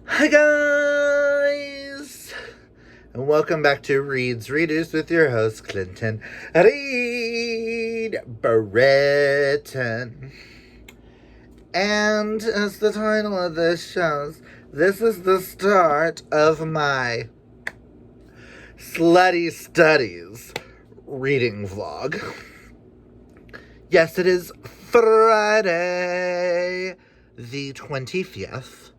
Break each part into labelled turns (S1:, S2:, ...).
S1: Hi guys! And welcome back to Reads Readers with your host Clinton Reed Breton. And as the title of this shows, this is the start of my Slutty Studies reading vlog. Yes, it is Friday the 25th.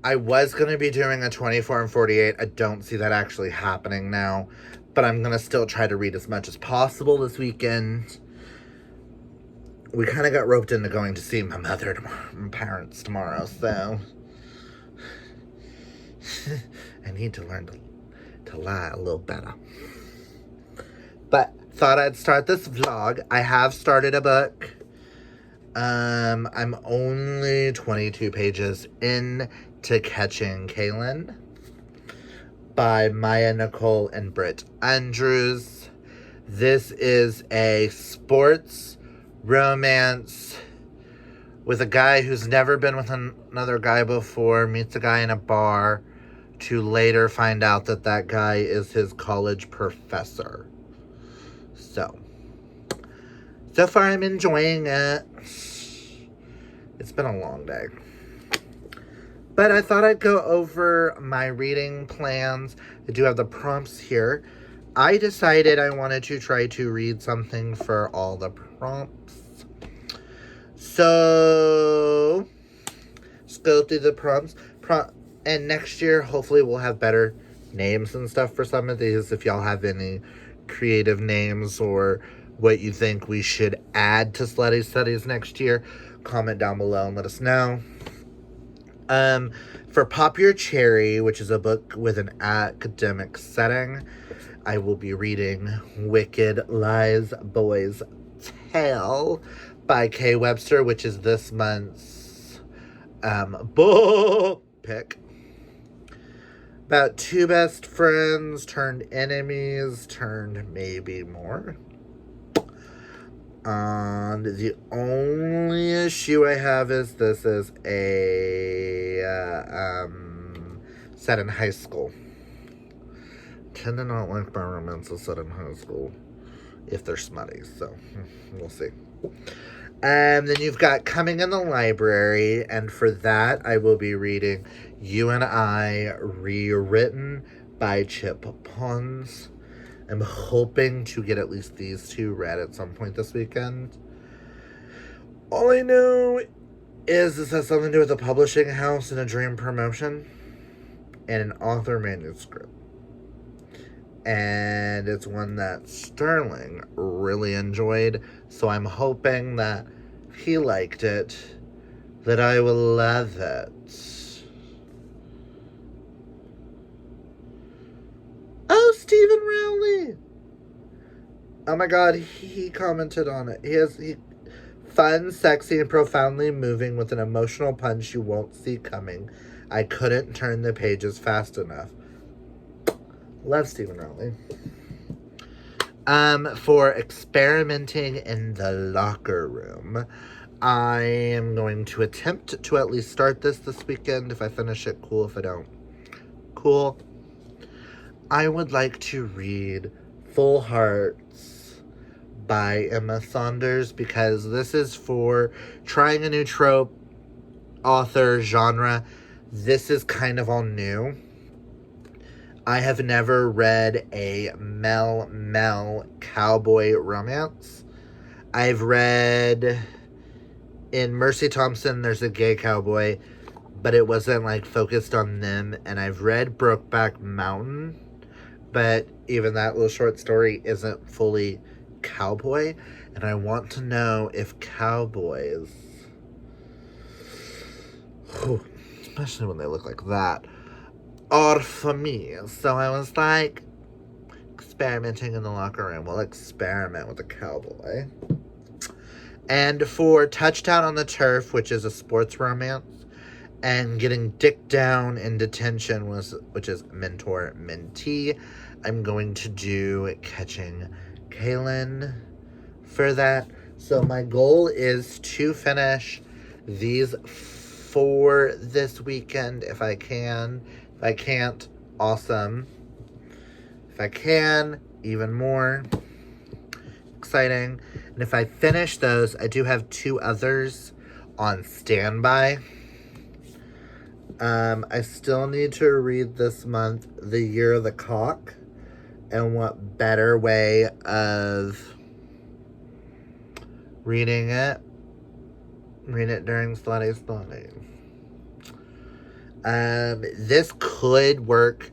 S1: I was going to be doing a 24 and 48. I don't see that actually happening now. But I'm going to still try to read as much as possible this weekend. We kind of got roped into going to see my parents tomorrow, so I need to learn to lie a little better. But thought I'd start this vlog. I have started a book. I'm only 22 pages in to Catching Kaylin by Maya Nicole and Britt Andrews. This is a sports romance with a guy who's never been with another guy before, meets a guy in a bar, to later find out that that guy is his college professor. So far I'm enjoying it. It's been a long day. But I thought I'd go over my reading plans. I do have the prompts here. I decided I wanted to try to read something for all the prompts. So, let's go through the prompts. And next year, hopefully we'll have better names and stuff for some of these. If y'all have any creative names or what you think we should add to Slutty Studies next year, comment down below and let us know. For Pop Your Cherry, which is a book with an academic setting, I will be reading Wicked Lies Boys Tale by Kay Webster, which is this month's book pick. About two best friends turned enemies, turned maybe more. And the only issue I have is this is a set in high school. Tend to not like my romances set in high school if they're smutty, so we'll see. And then you've got Coming in the Library, and for that I will be reading You and I, rewritten by Chip Pons. I'm hoping to get at least these two read at some point this weekend. All I know is this has something to do with a publishing house and a dream promotion and an author manuscript. And it's one that Sterling really enjoyed, so I'm hoping that if he liked it, that I will love it. Oh, Stephen Rowley! Oh my god, he commented on it. He fun, sexy, and profoundly moving with an emotional punch you won't see coming. I couldn't turn the pages fast enough. Love Stephen Rowley. For Experimenting in the Locker Room, I am going to attempt to at least start this weekend. If I finish it, cool. If I don't, cool. I would like to read Full Hearts by Emma Saunders because this is for trying a new trope, author, genre. This is kind of all new. I have never read a Mel cowboy romance. I've read in Mercy Thompson, there's a gay cowboy, but it wasn't like focused on them. And I've read Brokeback Mountain, but even that little short story isn't fully cowboy. And I want to know if cowboys, especially when they look like that, are for me. So I was like, experimenting in the locker room. We'll experiment with a cowboy. And for Touchdown on the Turf, which is a sports romance, and Getting Dick Down in Detention, which is mentor mentee, I'm going to do Catching Kaylin for that. So my goal is to finish these for this weekend if I can. If I can't, awesome. If I can, even more exciting. And if I finish those, I do have 2 others on standby. I still need to read this month The Year of the Cock. And what better way of reading it? Read it during Slutty. This could work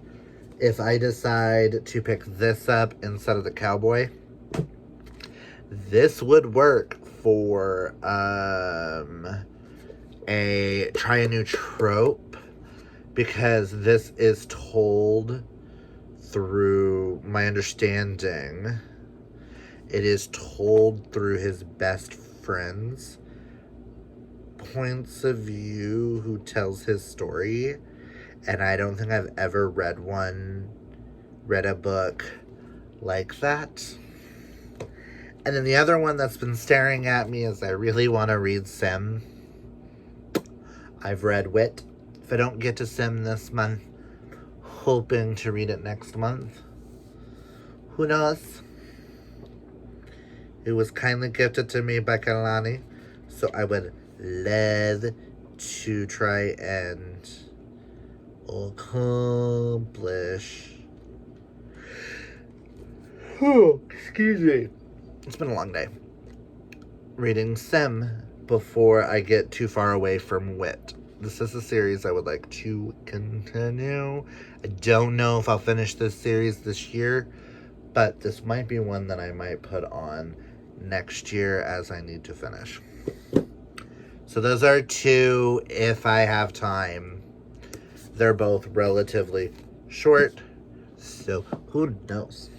S1: if I decide to pick this up instead of the cowboy. This would work for try a new trope, because this is told through my understanding. It is told through his best friend's points of view who tells his story. And I don't think I've ever read a book like that. And then the other one that's been staring at me is I really want to read Sim. I've read Wit. If I don't get to Sim this month, hoping to read it next month. Who knows? It was kindly gifted to me by Kalani, so I would love to try and accomplish. Oh, excuse me. It's been a long day. Reading Sim before I get too far away from Wit. This is a series I would like to continue. I don't know if I'll finish this series this year, but this might be one that I might put on next year as I need to finish. So those are 2 if I have time. They're both relatively short, so who knows?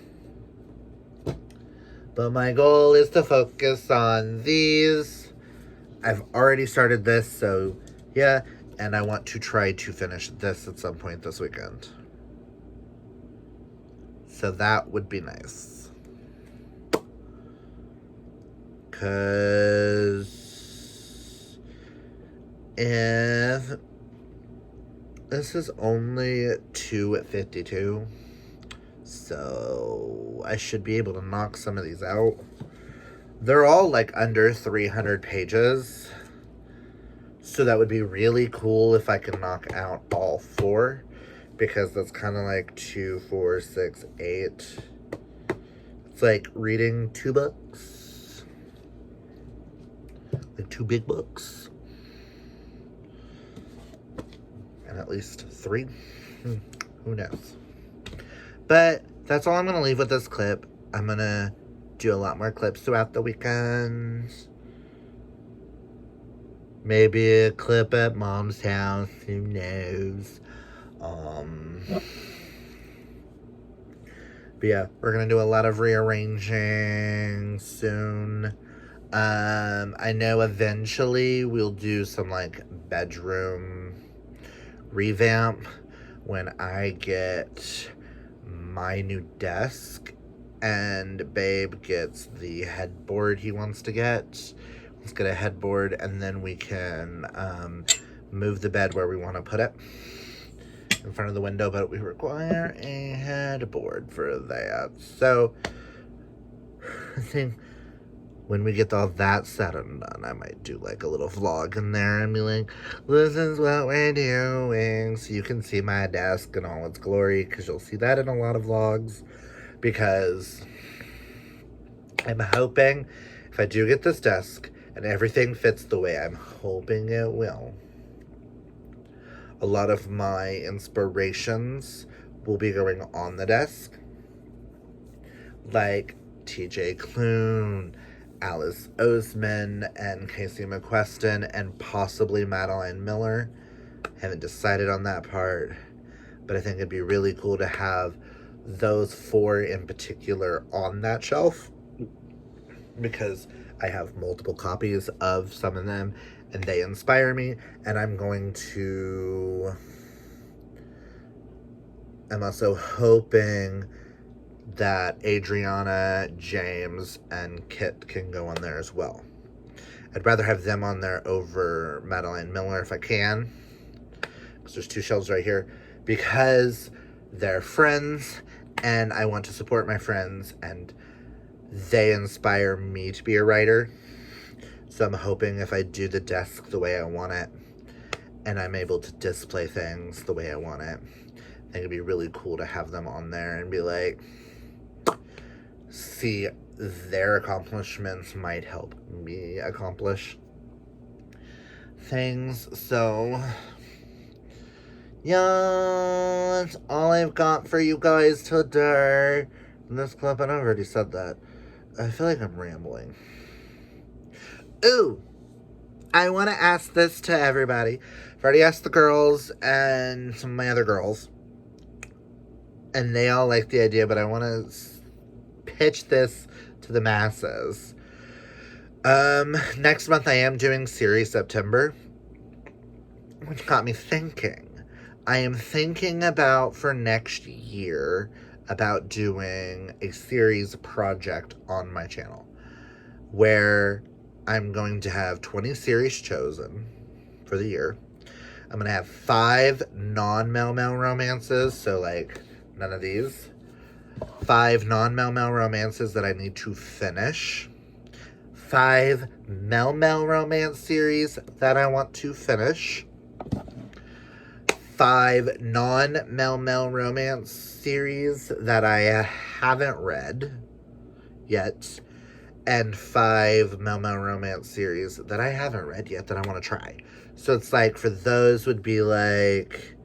S1: But my goal is to focus on these. I've already started this, so yeah. And I want to try to finish this at some point this weekend. So that would be nice. Because if this is only 2:52, so I should be able to knock some of these out. They're all like under 300 pages. So that would be really cool if I could knock out all 4. Because that's kind of like 2, 4, 6, 8. It's like reading 2 books. Like 2 big books. And at least 3. Who knows? But that's all I'm going to leave with this clip. I'm going to do a lot more clips throughout the weekend. Maybe a clip at Mom's house. Who knows? But yeah, we're going to do a lot of rearranging soon. I know eventually we'll do some like bedroom revamp when I get my new desk and Babe gets the headboard he wants to get. Let's get a headboard and then we can move the bed where we want to put it in front of the window, but we require a headboard for that. So I think when we get all that said and done, I might do like a little vlog in there and be like, this is what we're doing, so you can see my desk in all its glory, because you'll see that in a lot of vlogs. Because I'm hoping if I do get this desk and everything fits the way I'm hoping it will, a lot of my inspirations will be going on the desk. Like TJ Klune, Alice Oseman, and Casey McQuestion, and possibly Madeline Miller. Haven't decided on that part, but I think it'd be really cool to have those 4 in particular on that shelf, because I have multiple copies of some of them and they inspire me. And I'm also hoping that Adriana, James, and Kit can go on there as well. I'd rather have them on there over Madeline Miller if I can. Because there's 2 shelves right here. Because they're friends, and I want to support my friends, and they inspire me to be a writer. So I'm hoping if I do the desk the way I want it, and I'm able to display things the way I want it, I think it'd be really cool to have them on there and be like, see, their accomplishments might help me accomplish things. So yeah, that's all I've got for you guys today in this clip, and I already said that. I feel like I'm rambling. Ooh, I want to ask this to everybody. I've already asked the girls and some of my other girls, and they all like the idea, but I want to pitch this to the masses. Next month I am doing series September, which got me thinking. I am thinking about, for next year, about doing a series project on my channel where I'm going to have 20 series chosen for the year. I'm going to have 5 non-male-male romances, so like none of these. 5 non-male-male romances that I need to finish. 5 male-male romance series that I want to finish. 5 non-male-male romance series that I haven't read yet. And 5 male-male romance series that I haven't read yet that I want to try. So it's like, for those would be like,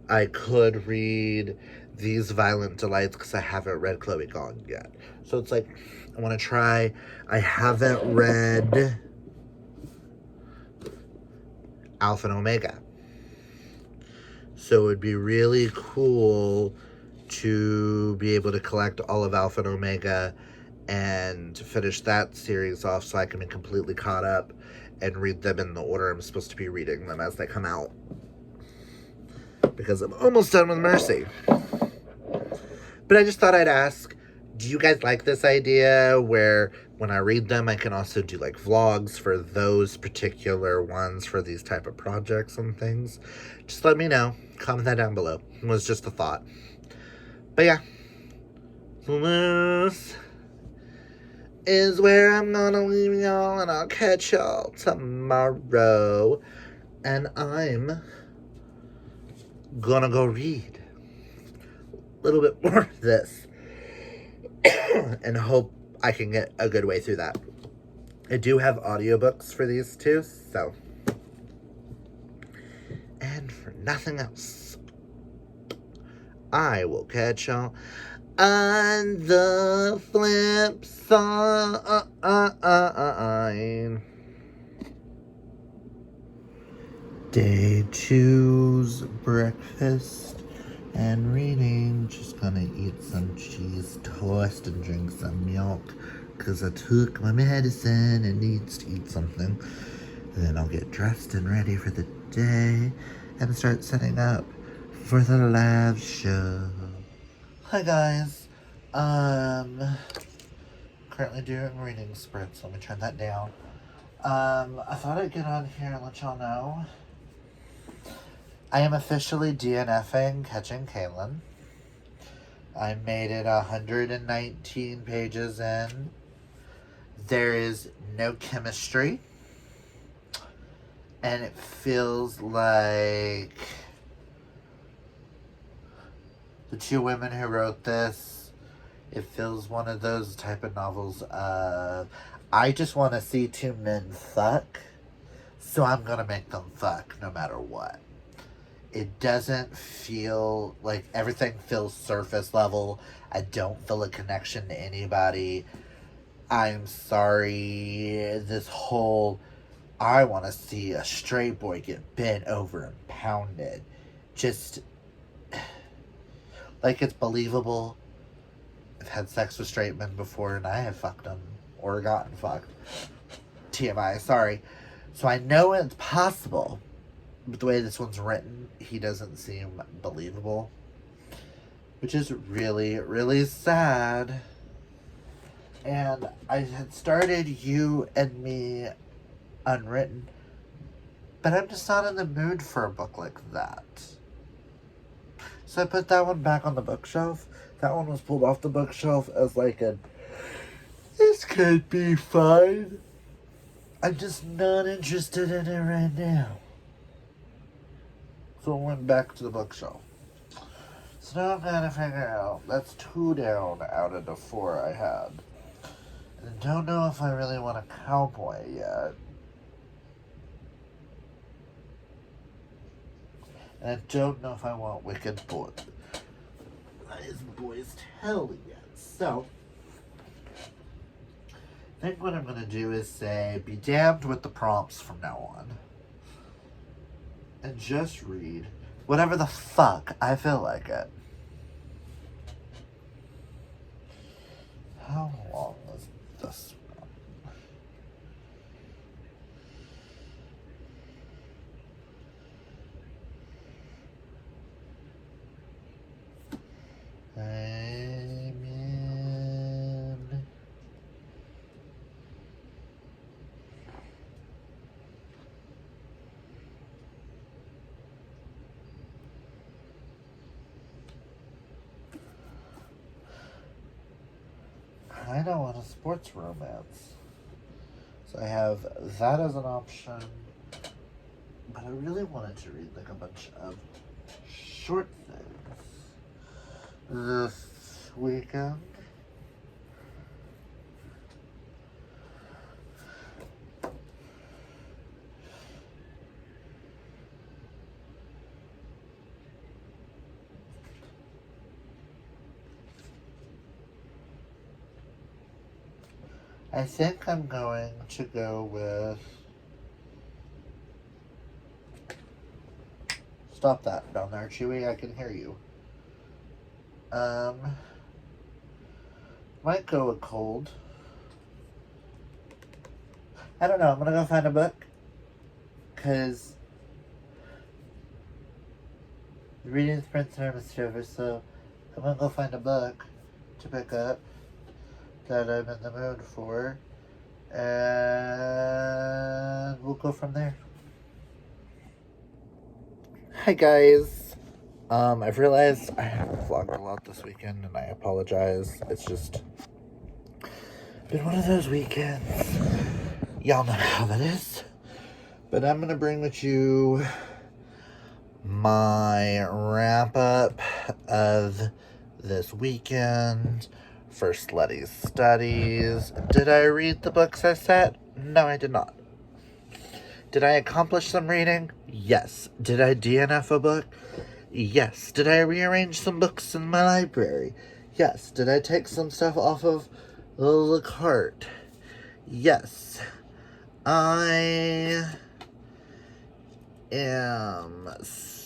S1: I could read These Violent Delights because I haven't read Chloe Gong yet. So it's like, I want to try. I haven't read Alpha and Omega. So it would be really cool to be able to collect all of Alpha and Omega and finish that series off so I can be completely caught up and read them in the order I'm supposed to be reading them as they come out. Because I'm almost done with Mercy. But I just thought I'd ask, do you guys like this idea where when I read them, I can also do like vlogs for those particular ones for these type of projects and things? Just let me know. Comment that down below. It was just a thought. But yeah. This is where I'm gonna leave y'all, and I'll catch y'all tomorrow. And I'm gonna go read a little bit more of this and hope I can get a good way through that. I do have audiobooks for these two, so. And for nothing else, I will catch y'all on the flip side. Day 2's breakfast and reading. Just gonna eat some cheese toast and drink some milk because I took my medicine and needs to eat something. And then I'll get dressed and ready for the day and start setting up for the live show. Hi guys. Currently doing reading sprints. Let me turn that down. I thought I'd get on here and let y'all know I am officially DNFing Catching Caitlin. I made it 119 pages in. There is no chemistry. And it feels like the 2 women who wrote this, it feels one of those type of novels of, I just want to see 2 men fuck, so I'm going to make them fuck no matter what. It doesn't feel like, everything feels surface level. I don't feel a connection to anybody. I'm sorry, this whole, I want to see a straight boy get bent over and pounded. Just, like, it's believable. I've had sex with straight men before, and I have fucked them. Or gotten fucked. TMI, sorry. So I know it's possible. But the way this one's written, he doesn't seem believable. Which is really, really sad. And I had started You and Me unwritten. But I'm just not in the mood for a book like that. So I put that one back on the bookshelf. That one was pulled off the bookshelf as like this could be fine. I'm just not interested in it right now. So it went back to the bookshelf. So now I'm gonna figure out, that's 2 down out of the 4 I had. And I don't know if I really want a cowboy yet. And I don't know if I want Wicked Boy. That is Boys Tale yet. So, I think what I'm going to do is say, be damned with the prompts from now on. And just read whatever the fuck I feel like it. How long is this one? I don't want a sports romance. So I have that as an option. But I really wanted to read like a bunch of short things this weekend. I think I'm going to go with... Stop that down there, Chewy. I can hear you. Might go with Cold. I don't know. I'm gonna go find a book. Because the reading sprint term is over, so I'm gonna go find a book to pick up that I'm in the mood for. And we'll go from there. Hi guys. I've realized I haven't vlogged a lot this weekend and I apologize. It's just been one of those weekends. Y'all know how that is. But I'm gonna bring with you my wrap up of this weekend for Slutty's studies. Did I read the books I said? No, I did not. Did I accomplish some reading? Yes. Did I DNF a book? Yes. Did I rearrange some books in my library? Yes. Did I take some stuff off of the cart? Yes. I am so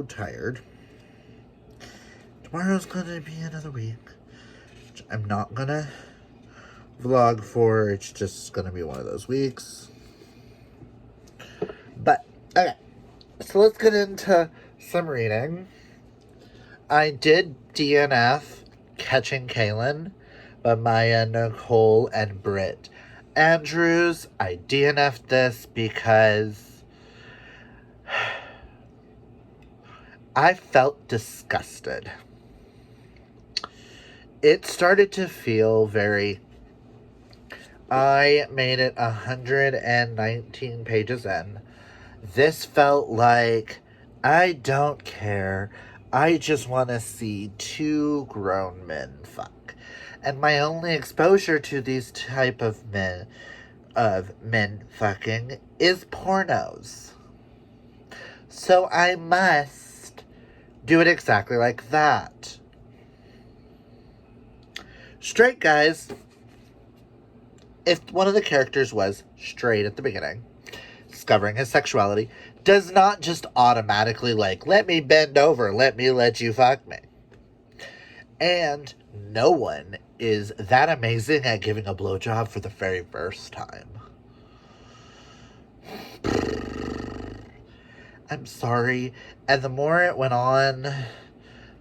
S1: tired. Tomorrow's gonna be another week, which I'm not gonna vlog for. It's just gonna be one of those weeks. But, okay. So let's get into some reading. I did DNF Catching Kaylin by Maya, Nicole, and Britt Andrews. I DNF'd this because I felt disgusted. It started to feel very... I made it 119 pages in. This felt like, I don't care. I just want to see 2 grown men fuck. And my only exposure to these type of men fucking is pornos. So I must do it exactly like that. Straight guys, if one of the characters was straight at the beginning, discovering his sexuality, does not just automatically like, let me bend over, let you fuck me. And no one is that amazing at giving a blowjob for the very first time. I'm sorry. And the more it went on,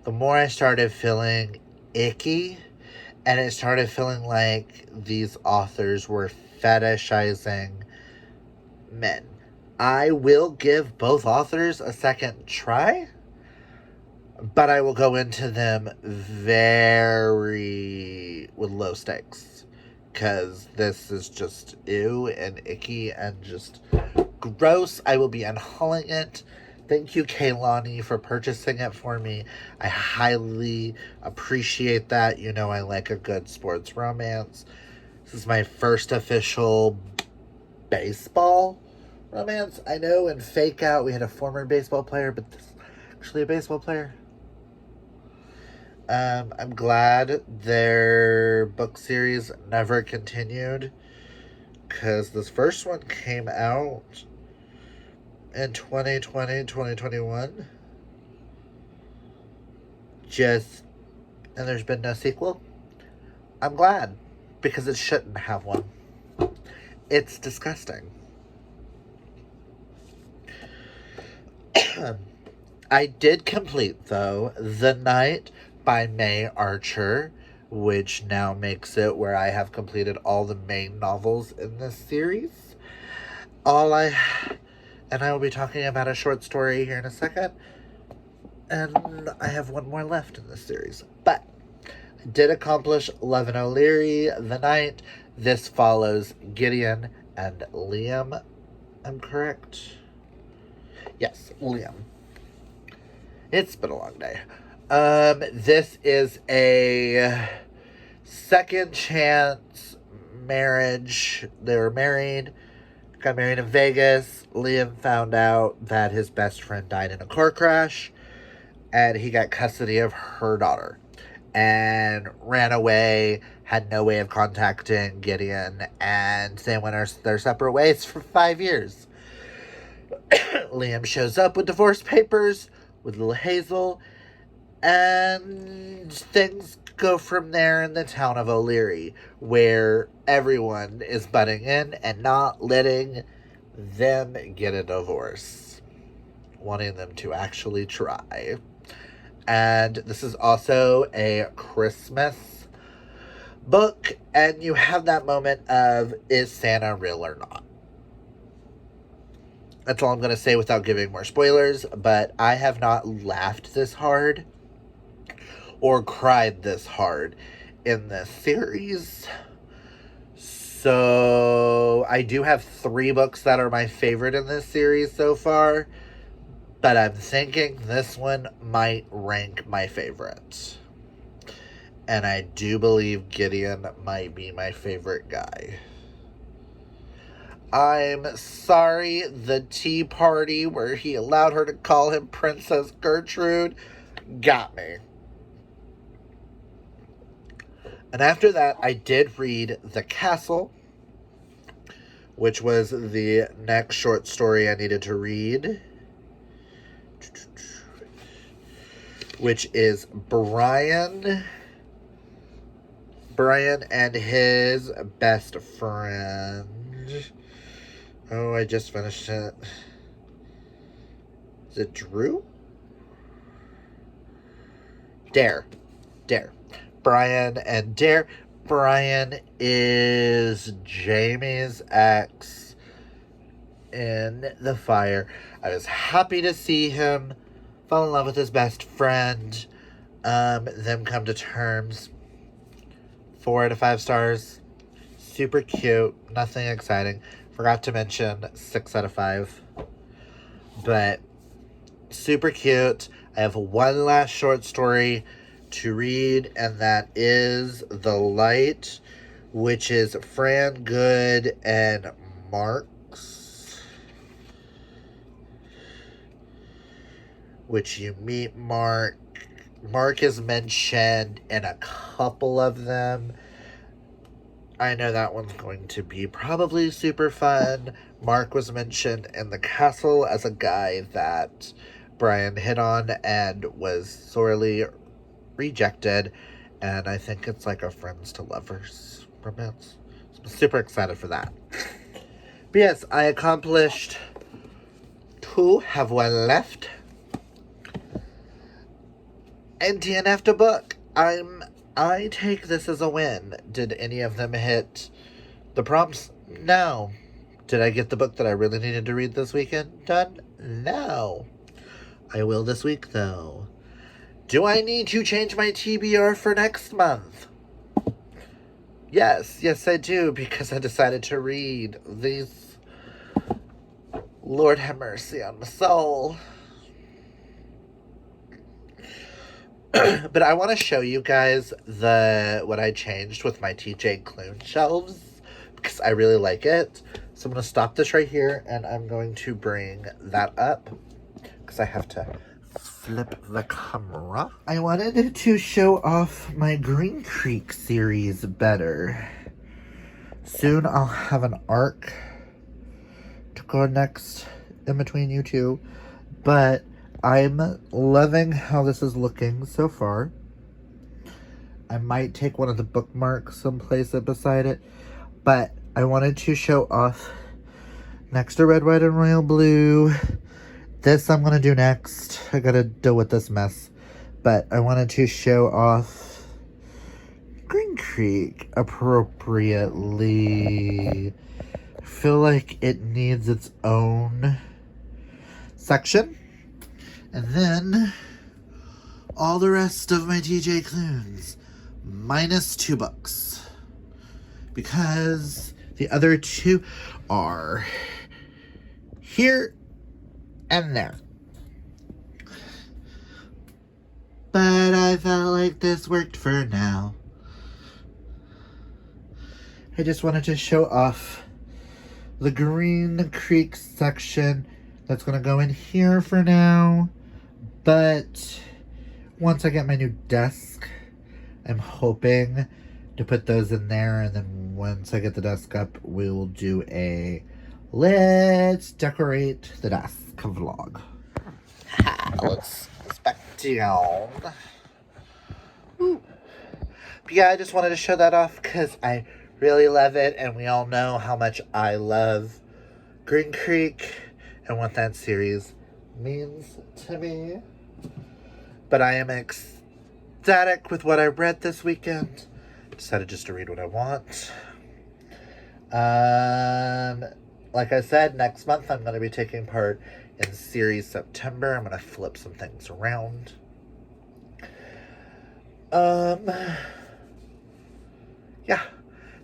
S1: the more I started feeling icky. And it started feeling like these authors were fetishizing men. I will give both authors a second try, but I will go into them very with low stakes, because this is just ew and icky and just gross. I will be unhauling it. Thank you, Kaylani, for purchasing it for me. I highly appreciate that. You know I like a good sports romance. This is my first official baseball romance. I know in Fake Out we had a former baseball player, but this is actually a baseball player. I'm glad their book series never continued, because this first one came out in 2020, 2021. And there's been no sequel. I'm glad, because it shouldn't have one. It's disgusting. I did complete, though, The Night by May Archer, which now makes it where I have completed all the main novels in this series. And I will be talking about a short story here in a second, and I have one more left in this series. But I did accomplish Love and O'Leary, The Night. This follows Gideon and Liam. I'm correct? Yes, Liam. It's been a long day. This is a second chance marriage. They were married, got married in Vegas. Liam found out that his best friend died in a car crash, and he got custody of her daughter and ran away, had no way of contacting Gideon, and they went their separate ways for 5 years. Liam shows up with divorce papers with little Hazel, and things go from there in the town of O'Leary, where everyone is butting in and not letting them get a divorce, wanting them to actually try. And this is also a Christmas book, and you have that moment of, is Santa real or not? That's all I'm going to say without giving more spoilers, but I have not laughed this hard or cried this hard in this series. So I do have 3 books that are my favorite in this series so far, but I'm thinking this one might rank my favorite. And I do believe Gideon might be my favorite guy. I'm sorry, the tea party where he allowed her to call him Princess Gertrude got me. And after that, I did read The Castle, which was the next short story I needed to read, which is Brian and his best friend. Oh, I just finished it. Is it Drew? Dare. Brian and Dare. Brian is Jamie's ex in The Fire. I was happy to see him fall in love with his best friend. Them come to terms. 4 out of 5 stars. Super cute. Nothing exciting. Forgot to mention 6 out of 5. But super cute. I have one last short story to read, and that is The Light, which is Fran Good and Mark's, which you meet Mark. Mark is mentioned in a couple of them. I know that one's going to be probably super fun. Mark was mentioned in The Castle as a guy that Brian hit on and was sorely rejected, and I think it's like a friends to lovers romance. So I'm super excited for that. But yes, I accomplished 2, have 1 left. And DNF to book. I take this as a win. Did any of them hit the prompts? No. Did I get the book that I really needed to read this weekend done? No. I will this week, though. Do I need to change my TBR for next month? Yes, I do, because I decided to read these. Lord have mercy on my soul. But I want to show you guys what I changed with my TJ Klune shelves, because I really like it. So I'm going to stop this right here, and I'm going to bring that up, because I have to flip the camera. I wanted to show off my Green Creek series better. Soon I'll have an arc to go next in between you two, but I'm loving how this is looking so far. I might take one of the bookmarks and place it beside it, but I wanted to show off next to Red, White, and Royal Blue. This I'm going to do next. I got to deal with this mess. But I wanted to show off Green Creek appropriately. I feel like it needs its own section. And then all the rest of my TJ Klunes, minus 2 books. Because the other 2 are here and there. But I felt like this worked for now. I just wanted to show off the Green Creek section that's going to go in here for now. But once I get my new desk, I'm hoping to put those in there. And then once I get the desk up, we'll do a let's decorate the desk vlog. Let's back down. Ooh. But yeah, I just wanted to show that off because I really love it, and we all know how much I love Green Creek and what that series means to me. But I am ecstatic with what I read this weekend. Decided just to read what I want. Like I said, next month I'm going to be taking part in series September. I'm going to flip some things around. Yeah,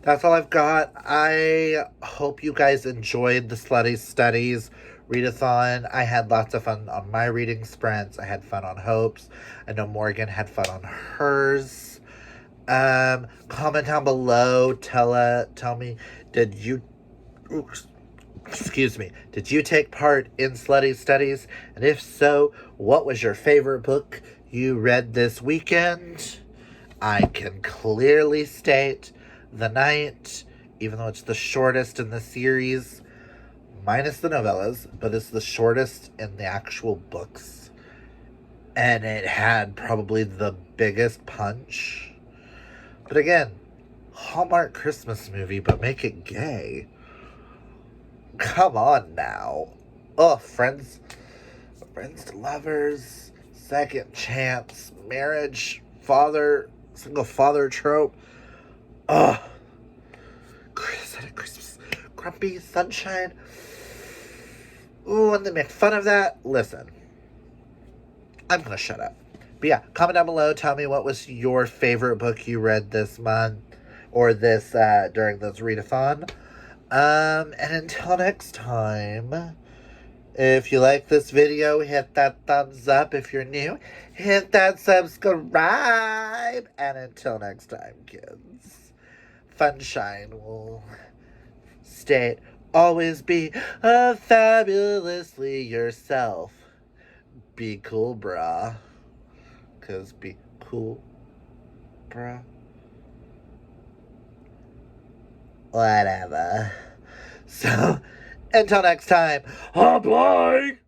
S1: that's all I've got. I hope you guys enjoyed the Slutty Studies readathon. I had lots of fun on my reading sprints. I had fun on Hope's. I know Morgan had fun on hers. Comment down below. Tell me, did you take part in Slutty Studies? And if so, what was your favorite book you read this weekend? I can clearly state The Night, even though it's the shortest in the series, minus the novellas, but it's the shortest in the actual books. And it had probably the biggest punch. But again, Hallmark Christmas movie, but make it gay. Come on now. Oh, friends to lovers, second chance, marriage, single father trope. Oh, Christmas, Grumpy, Sunshine. Ooh, and they make fun of that. Listen, I'm gonna shut up. But yeah, comment down below. Tell me what was your favorite book you read this month, or this during this readathon. And until next time, if you like this video, hit that thumbs up. If you're new, hit that subscribe. And until next time, kids, Funshine will state, always be fabulously yourself. Be cool, brah. 'Cause be cool, brah. Whatever. So, until next time, bye!